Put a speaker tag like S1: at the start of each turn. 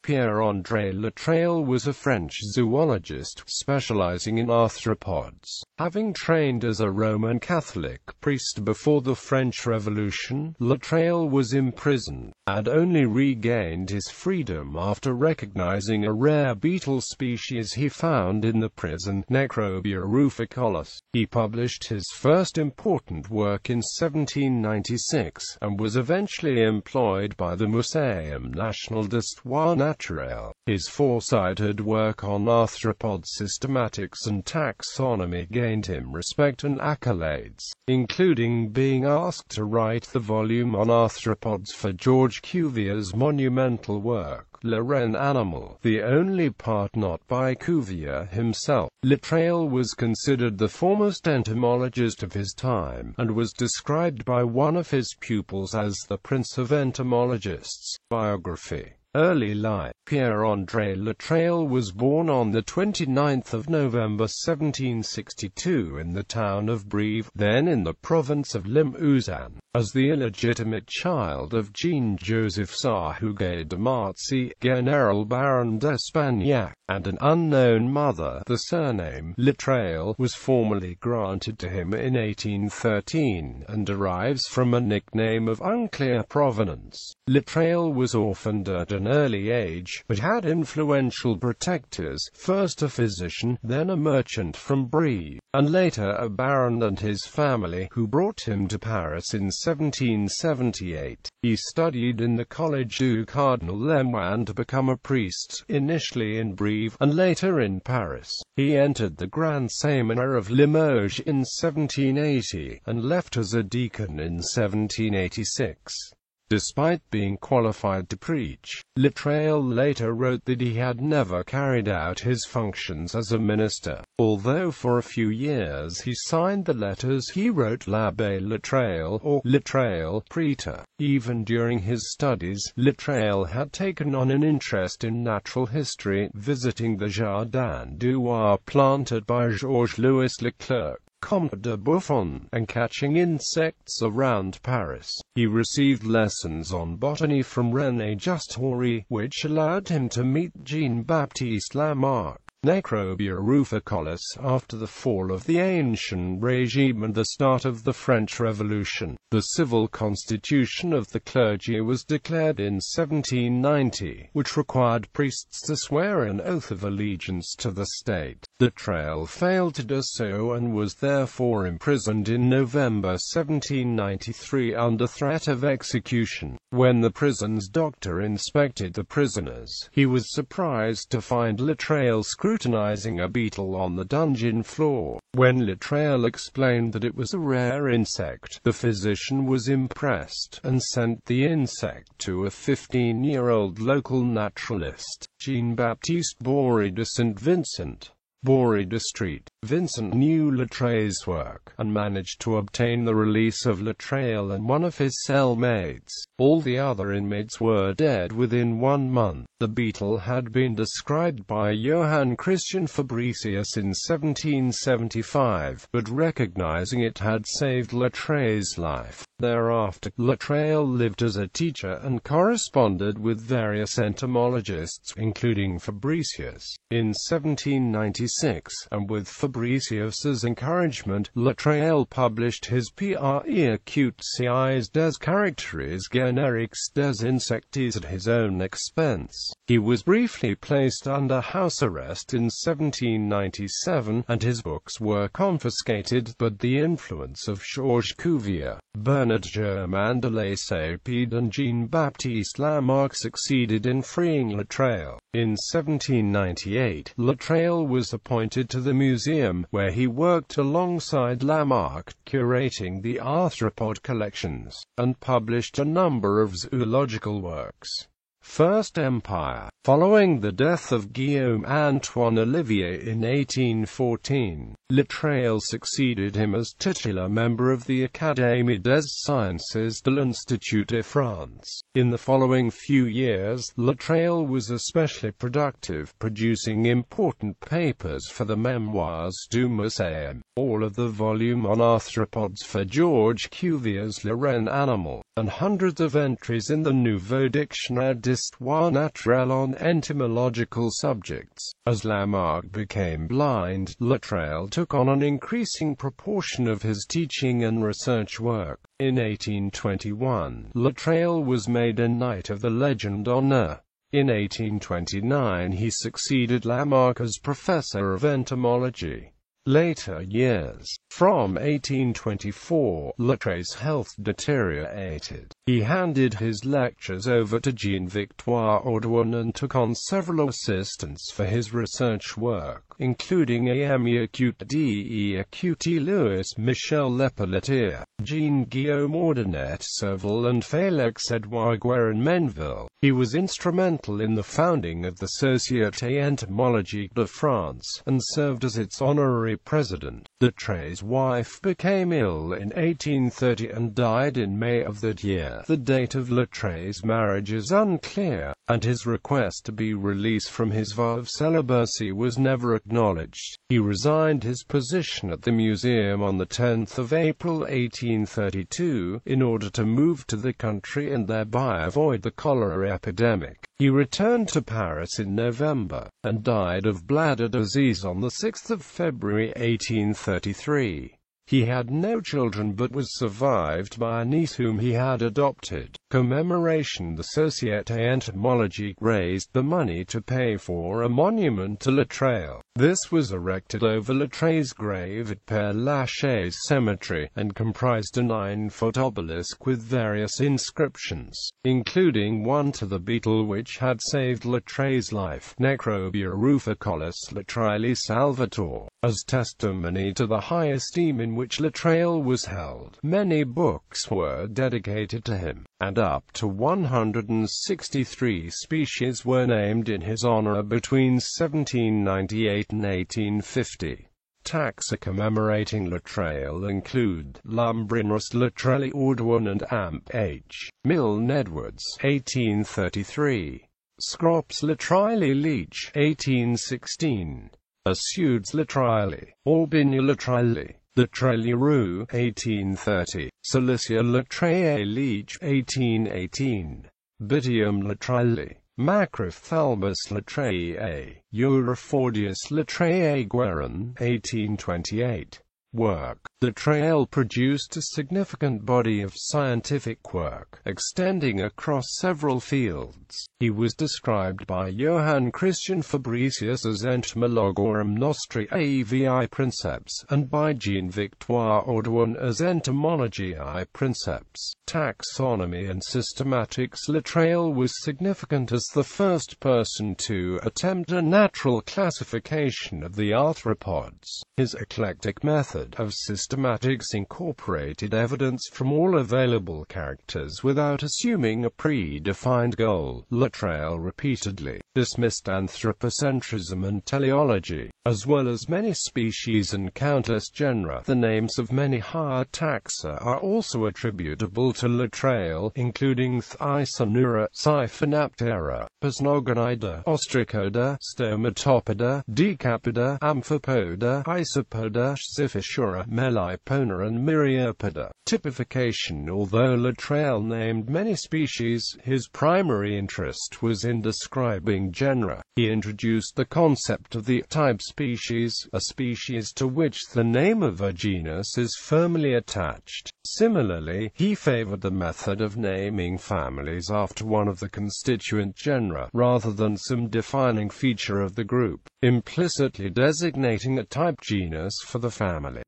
S1: Pierre-André Latreille was a French zoologist, specializing in arthropods. Having trained as a Roman Catholic priest before the French Revolution, Latreille was imprisoned, and only regained his freedom after recognizing a rare beetle species he found in the prison, Necrobia ruficollis. He published his first important work in 1796, and was eventually employed by the Muséum National d'Histoire Naturelle. His foresighted work on arthropod systematics and taxonomy gained him respect and accolades, including being asked to write the volume on arthropods for Georges Cuvier's monumental work, Le Reine Animal, the only part not by Cuvier himself. Latreille was considered the foremost entomologist of his time, and was described by one of his pupils as the Prince of Entomologists. Biography. Early life. Pierre-André Latreille was born on the 29th of November 1762 in the town of Brive, then in the province of Limousin, as the illegitimate child of Jean-Joseph Sahuguet de Marcy, General Baron d'Espagnac, and an unknown mother. The surname Latreille was formally granted to him in 1813, and derives from a nickname of unclear provenance. Latreille was orphaned at an early age, but had influential protectors, first a physician, then a merchant from Brive, and later a baron and his family, who brought him to Paris in 1778. He studied in the Collège du Cardinal Lemoine to become a priest, initially in Brive, and later in Paris. He entered the Grand Seminary of Limoges in 1780, and left as a deacon in 1786. Despite being qualified to preach, Latreille later wrote that he had never carried out his functions as a minister, although for a few years he signed the letters he wrote l'Abbé Latreille, or Latreille, Prétor. Even during his studies, Latreille had taken on an interest in natural history, visiting the Jardin du Roi planted by Georges-Louis Leclerc, Comte de Buffon, and catching insects around Paris. He received lessons on botany from René Justori, which allowed him to meet Jean-Baptiste Lamarck. Necrobia ruficollis. After the fall of the Ancien regime and the start of the French Revolution, the civil constitution of the clergy was declared in 1790, which required priests to swear an oath of allegiance to the state. Latreille failed to do so and was therefore imprisoned in November 1793 under threat of execution. When the prison's doctor inspected the prisoners, he was surprised to find Latreille scrutinizing a beetle on the dungeon floor. When Latreille explained that it was a rare insect, the physician was impressed, and sent the insect to a 15-year-old local naturalist, Jean-Baptiste Bory de Saint-Vincent. Bory de Street. Vincent knew Latreille's work, and managed to obtain the release of Latreille and one of his cellmates. All the other inmates were dead within 1 month. The beetle had been described by Johann Christian Fabricius in 1775, but recognizing it had saved Latreille's life. Thereafter, Latreille lived as a teacher and corresponded with various entomologists, including Fabricius. In 1796, and with Fabricius's encouragement, Latreille published his Pierre Écoutes des Caractères génériques des insectes at his own expense. He was briefly placed under house arrest in 1797, and his books were confiscated, but the influence of Georges Cuvier, Bernard Germain de Lacépède and Jean-Baptiste Lamarck succeeded in freeing Latreille. In 1798, Latreille was appointed to the museum, where he worked alongside Lamarck, curating the arthropod collections, and published a number of zoological works. First Empire. Following the death of Guillaume Antoine Olivier in 1814, Latreille succeeded him as titular member of the Académie des Sciences de l'Institut de France. In the following few years, Latreille was especially productive, producing important papers for the Memoires du Muséum, all of the volume on arthropods for Georges Cuvier's Le Reine Animal, and hundreds of entries in the Nouveau Dictionnaire d'Histoire Naturelle on entomological subjects. As Lamarck became blind, Latreille took on an increasing proportion of his teaching and research work. In 1821, Latreille was made a Knight of the Légion d'honneur. In 1829 he succeeded Lamarck as professor of entomology. Later years. From 1824, Latreille's health deteriorated. He handed his lectures over to Jean-Victoire Audouin and took on several assistants for his research work, including Aimé Écoute d'Écoute, Louis Michel Lepelletier, Jean-Guillaume Audinet Serval and Félix-Édouard Guérin-Menville. He was instrumental in the founding of the Société Entomologique de France, and served as its honorary president. Latreille's wife became ill in 1830 and died in May of that year. The date of Latreille's marriage is unclear, and his request to be released from his vow of celibacy was never acknowledged. He resigned his position at the museum on the 10th of April 1832, in order to move to the country and thereby avoid the cholera epidemic. He returned to Paris in November, and died of bladder disease on the 6th of February 1833. He had no children but was survived by a niece whom he had adopted. Commemoration. The Société Entomologique raised the money to pay for a monument to Latreille. This was erected over Latreille's grave at Père Lachaise Cemetery, and comprised a 9-foot obelisk with various inscriptions, including one to the beetle which had saved Latreille's life, Necrobia ruficollis Latreille Salvator, as testimony to the high esteem in which Latreille was held. Many books were dedicated to him, and up to 163 species were named in his honor between 1798 and 1850. Taxa commemorating Latreille include Lumbrinus Latreille Audouin and Amp H. Milne Edwards, 1833. Scrops Latreille Leach, 1816. Assudes Latreille, Albinia Latreille, Latreille Roux, 1830. Cilicia Latreille Leach, 1818. Bitium Latreille, Macrophthalmus Latreille, Euryphordius Latreille Guérin, 1828. Work. Latreille produced a significant body of scientific work, extending across several fields. He was described by Johann Christian Fabricius as Entomologorum Nostri Avi Princeps, and by Jean-Victoire Audouin as Entomologiae Princeps. Taxonomy and systematics. Latreille was significant as the first person to attempt a natural classification of the arthropods. His eclectic method of systematics incorporated evidence from all available characters without assuming a predefined goal. Latreille repeatedly dismissed anthropocentrism and teleology, as well as many species and countless genera. The names of many higher taxa are also attributable to Latreille, including Thysanura, Siphanaptera, Pasnogonida, Ostracoda, Stomatopoda, Decapoda, Amphipoda, Isopoda, Xiphosaura, Melipona and Myriapoda. Typification. Although Latreille named many species, his primary interest was in describing genera. He introduced the concept of the type species, a species to which the name of a genus is firmly attached. Similarly, he favored the method of naming families after one of the constituent genera, rather than some defining feature of the group, implicitly designating a type genus for the family.